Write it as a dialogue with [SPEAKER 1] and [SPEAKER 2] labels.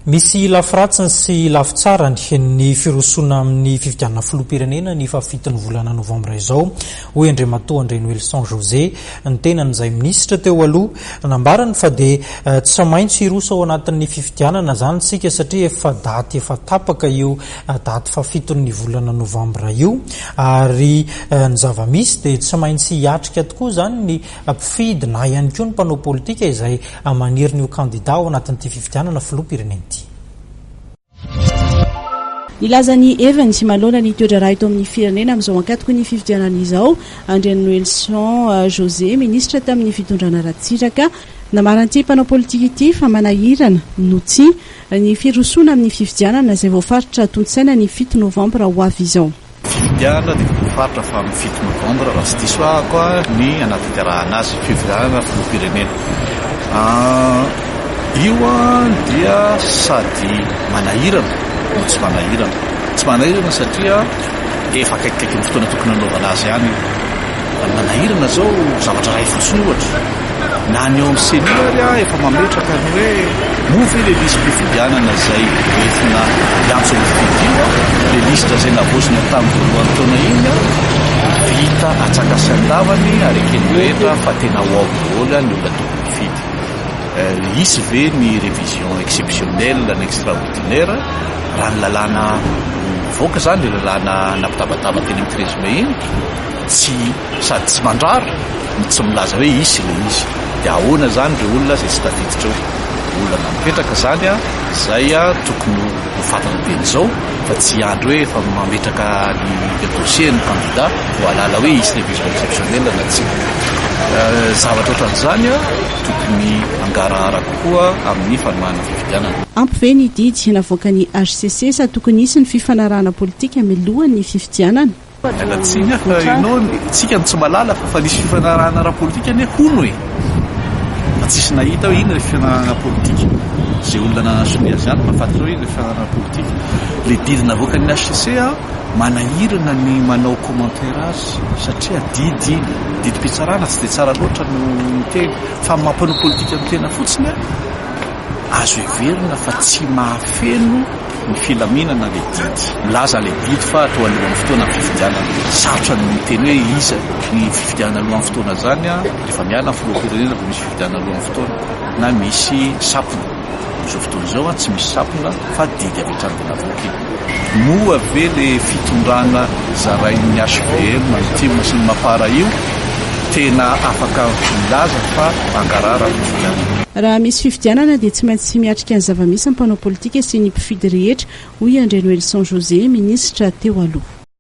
[SPEAKER 1] Misy lafiratsiny sy lafitsarany ny firosoana amin'ny fifidianana filoham-pirenena ny fafitony volana novambra izao. Hoy Andriamatoa Andreny Wilson José ny tenan'izay minisitra teo aloha nambarany fa dia tsy maintsy hiroso ao anatin'ny fifidianana zany sika satria efa daty efa tapaka io daty fafitony volana novambra io ary ny zava-misy dia tsy maintsy hiatrika tokoa zany ny mpifidy na ihany koa ny mpanao politika izay maniry ny ho kandida ao anatin'ity fifidianana filoham-pirenena ity.
[SPEAKER 2] Ilaza ny Evans malona ny toedra raha ito amin'ny firenena amin'izao ankatoko ny fifidianana izao. Andreny Wilson José ministra tamin'ny fitondrana ratsiraka namaranty mpanao politika ity fa manahirana no tsy ny firosoana amin'ny fifidianana izay voafaritra tontsaina ny 7 novambra ho avy izao.
[SPEAKER 3] Fifidianana dia voafaritra fa amin'ny 7 novambra raha sy diso ahako ny anatanterahana azy fifidianana filoham-pirenena. Io dia sady manahirana no tsy manahirana. Tsy manahirana satria efa akaikikaiky ny fotoana tokony hanaovana azy ihany. Manahirana zao zavatra ray fotsiny ohatra. Na ny eo amin'ny seniora efa mametraka ny hoe move le listy mpifidianana izay entina hiantso ny fifidio. Le liste izay navozina tamin'ny voalohany taona iny vita atsakasy andavany ary ekeny rehetra fa tena hoavola ny olona tokony fidy. Isy ve ny révision exceptionnelle na extraordinaire raha ny lalàna voaka zany le lalàna napitabataba teny amin'ny 13 mai iny tsy sady tsy mandrara tsy milaza hoe isy le izy dia ahoana zany re olona zay tsy tafiditra eo olona mipetraka zany zay tokony ho fatana teny zao fa tsy andro hoe efa mametraka ny dossier ny candidat ho alala hoe isy révision exceptionnelle na tsy zavatra ohatran'izany tokony angarahara kokoa amin'ny fanomahana fifidianana.
[SPEAKER 2] Ampy ve ny didy navoaka ny HCC sa tokony isy ny fifanarahana politika milohan'ny fifidianana?
[SPEAKER 3] Alatsiny fa inao tsika ny tsy malala fa nisy fifanarahana ara-politika ane hono e. Tsisy nahita hoe ino le fifanarahana politika. Zay olona nanasony azy ihany mahafantatra hoe ino le fifanarahana politika. Le didy navoaka ny HCC manahirana ny manao commentaire azy satria didy pitsarana tsy dia tsara loatra no teny fa mampanao politika amin'ny tena fotsiny azo heverina fa tsy mahafeno ny filaminana le didy. Milaza le didy fa atao alohan'ny fotoana ny fifidianana. Sarotra ny teny hoe iza ny fifidianana alohan'ny fotoana zany rehefa miala ny filoham-pirenena vao misy fifidianana alohan'ny fotoana na misy sapona. Izao fotoana izao tsy misy sapona fa didy avy hatrany tena voky. Moa ve le fitondrana zarain'ny HVM ny sy ny mapara io tena afaka milaza fa angarara ny fifidianana.
[SPEAKER 2] Raha misy fifidianana dia tsy maintsy miatrika ny zava-misy ny mpanao politika sy ny mpifidy rehetra, hoy Andreny Wilson José ministra teo aloha.